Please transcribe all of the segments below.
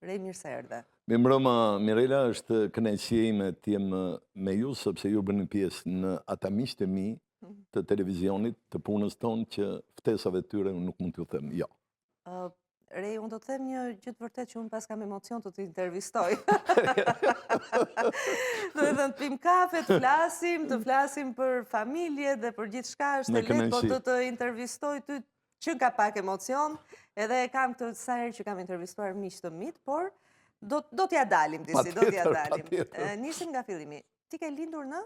Rej, mirë se erdhe. Mi mbrëma, Mirela, është kënaqësi ime të jem me ju, sepse ju bëni pjesë në ata miqtë e mi të televizionit, të punës tonë, që ftesave të tyre nuk mund t'ju them jo. Rej, unë do të them një gjë të vërtet që unë pas kam emocion të intervistoj. Do të thënë të pim kafe, të flasim për familje dhe për gjithë shka, është e letë, po të intervistoj ty që ka pak emocion, edhe kam këtë sa herë që kam intervistuar miq të mit, por do t'ja dalim disi, do t'ja dalim. Nisim nga fillimi. Ti ke lindur në?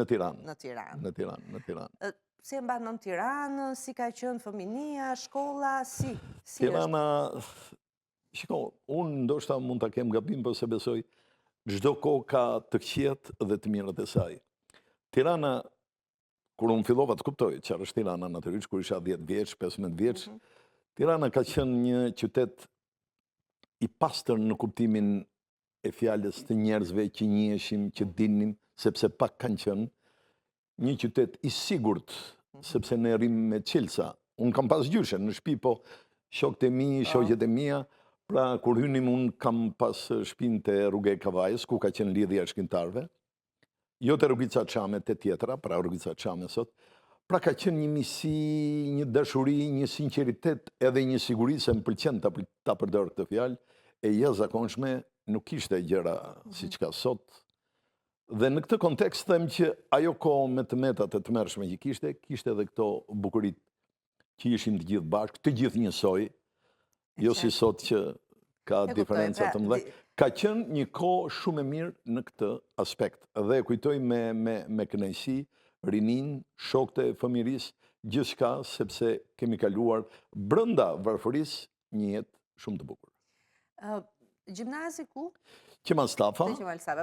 Në Tiranë. Në Tiranë. Si e mbanë në Tiranë, si ka qenë fëminia, shkolla, si Tirana, shiko, unë ndoshta mund ta kem gabim, por se besoj çdo kohë ka të këqijat dhe të mirët e saj. Tirana, kur unë fillova të kuptoj çfarë është Tirana, natyrisht kur isha 10 vjeç, 15 vjeç, Tirana ka qenë një qytet i pastër në kuptimin e fjalës të njerëzve që njiheshim, që dinim, sepse pak kanë qenë, një qytet i sigurt, sepse ne rrim me Çelësa. Unë kam pas gjyshe në shtëpi, po shokët e mi, shoqet e mia, pra kur hynim unë kam pas shtëpinë te rruga e Kavajës, ku ka qenë lidhja e shkrimtarëve, jo te rrugica Çame, te tjetra, pra rrugica Çame sot. Pra ka qenë një miqësi, një dashuri, një sinqeritet, edhe një siguri, se më pëlqen ta përdor këtë fjalë, e jashtëzakonshme, nuk ishte gjëra siç ka sot. Dhe në këtë kontekst them që ajo kohë me të metat e të mërshme që kishte edhe këto bukurit që ishim të gjithë bashkë, të gjithë njësoj, jo si sot që ka diferenca të mëdha. Ka qenë një kohë shumë e mirë në këtë aspekt. Dhe e kujtoj me kënaqësi rinin, shokët e fëmijërisë, gjithçka, sepse kemi kaluar brenda varfërisë një jetë shumë të bukur. Gjimnazi ku? Qemal Stafa.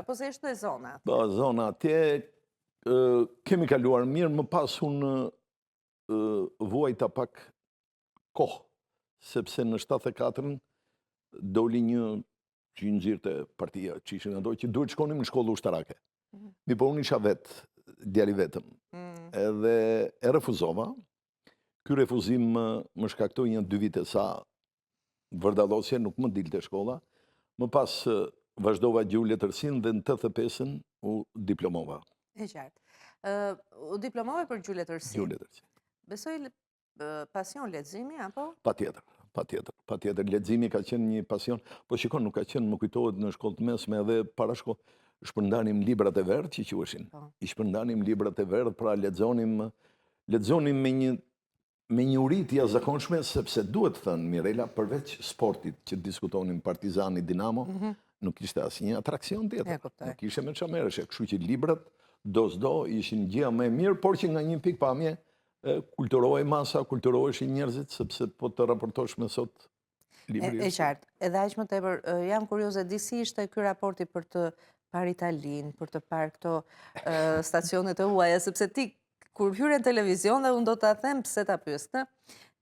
Po se është në zona? Po, zona atje kemi kaluar mirë, më pas unë vuajta pak kohë, sepse në 74-ën doli një që i nxirrte partia që ishin ato, që duhet shkonim në shkollë ushtarake. Mi po unë isha vetë, djali vetëm. Edhe e refuzova. Ky refuzim më shkaktoi një 2 vite sa vërdallosje, nuk më dilte shkolla. Më pas vazhdova gjuhë letërsinë dhe në 85-ën u diplomova. E qartë. U diplomove për gjuhë letërsinë? Gjuhë letërsinë. Besoj pasion leximi, apo? Patjetër. Leximi ka qenë një pasion, po shikon, nuk ka qenë, më kujtohet në shkollë të mesme edhe para shkollë, shpërndanim librat e verdh që quheshin. I shpërndanim librat e verdh, pra lexonim me një uritje jashtëzakonshme, sepse duhet thënë, Mirela, përveç sportit që diskutonim Partizani, Dinamo, nuk ishte asnjë atraksion tjetër. Nuk ishte me çfarë merreshe, kështu që librat do ishin gjëja më e mirë, por që nga një pikë pamje kulturohej masa, kulturoheshin njerëzit, sepse po të raportosh me sot libri. E qartë. Edhe aq më tepër, jam kurioze, disi ishte ky raporti për të parë Italinë, për të parë këto stacionet e huaja, sepse ti kur hyre në televizion, dhe unë do të them pse ta pyes këtë,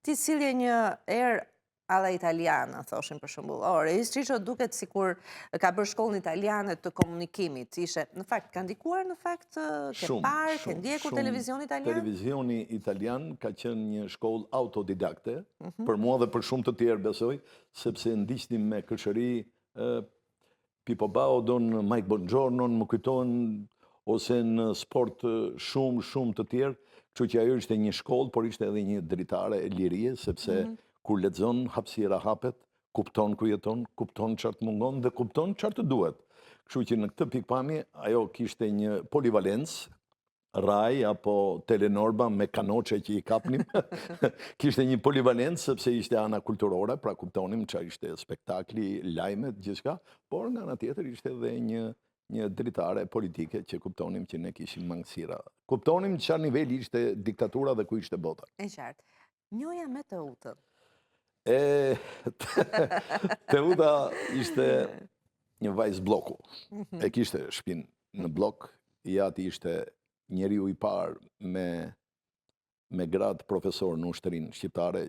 ti silje një erë alla italiana, thoshin për shembull. Reis Çiço duket sikur ka bërë shkollën italiane të komunikimit. Në fakt, ka ndikuar në fakt ke parë, ke ndjekur televizion italian? Televizioni italian ka qenë një shkollë autodidakte, për mua dhe për shumë të tjerë besoj, sepse ndiqnim me këshëri Pippo Baudo, Mike Bongiorno, më kujtohen, ose në sport shumë të tjerë, kështu që ajo ishte një shkollë, por ishte edhe një dritare e lirie, sepse kur lexon, hapësira hapet, kupton ku jeton, kupton çfarë të mungon dhe kupton çfarë të duhet. Kështu që në këtë pikpamje ajo kishte një polivalencë, Rai apo Telenorba me kanoçe që i kapnim, kishte një polivalencë sepse ishte ana kulturore, pra kuptonim çfarë ishte spektakli, lajmet, gjithçka, por nga ana tjetër ishte edhe një dritare politike që kuptonim që ne kishim mangësira. Kuptonim çfarë niveli ishte diktatura dhe ku ishte bota. E qartë. Njoja me Teutën. Teuta ishte një vajzë bloku. E kishte shtëpinë në blok, i ati ishte njeriu i parë me grad profesor në ushtërinë shqiptare,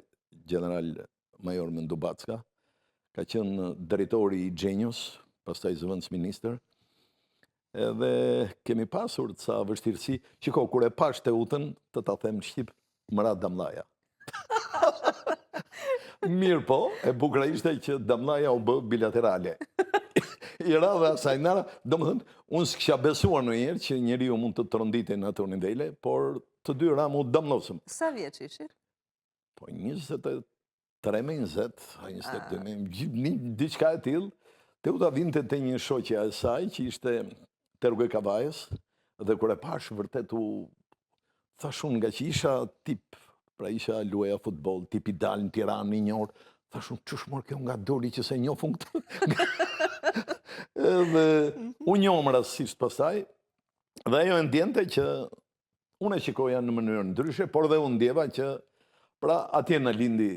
general major Mendubacka, ka qenë drejtori i Genius, pastaj zëvendës ministër. Edhe kemi pasur ca vështirësi. Shiko, kur e pash Teutën, të ta them në shqip, më ra damllaja. Mirë po, e bukra ishte që damlaja u bë bilaterale. I radha asaj nara, do më thënë, unë s'kisha besuar në njerë që njeri ju mund të trondite në ato nivele, por të dy ramu damlosëm. Sa vjeç ishi? Po 23 me 20, 22 me diçka e tillë, te u ta vinte te një shoqja e saj që ishte te rrugë e Kavajës, dhe kur e pash vërtet u thash unë nga që isha tip, pra isha luaja futboll, tip i dal në Tiranë një orë, thash unë çush mor kjo nga doli që se njofun këtë. Dhe u njohëm rastësisht pastaj, dhe ajo e ndjente që unë e shikoja në mënyrë ndryshe, por dhe unë ndjeva që pra atje në lindi,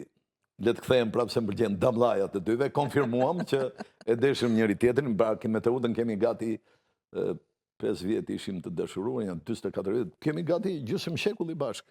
le të kthehem prapë se më pëlqen damllaja të dyve, konfirmuam që e deshëm njëri tjetrin, pra me të udhën kemi gati 5 vjet ishim të dashuruar, janë 44 vjet, kemi gati gjysmë shekulli bashkë.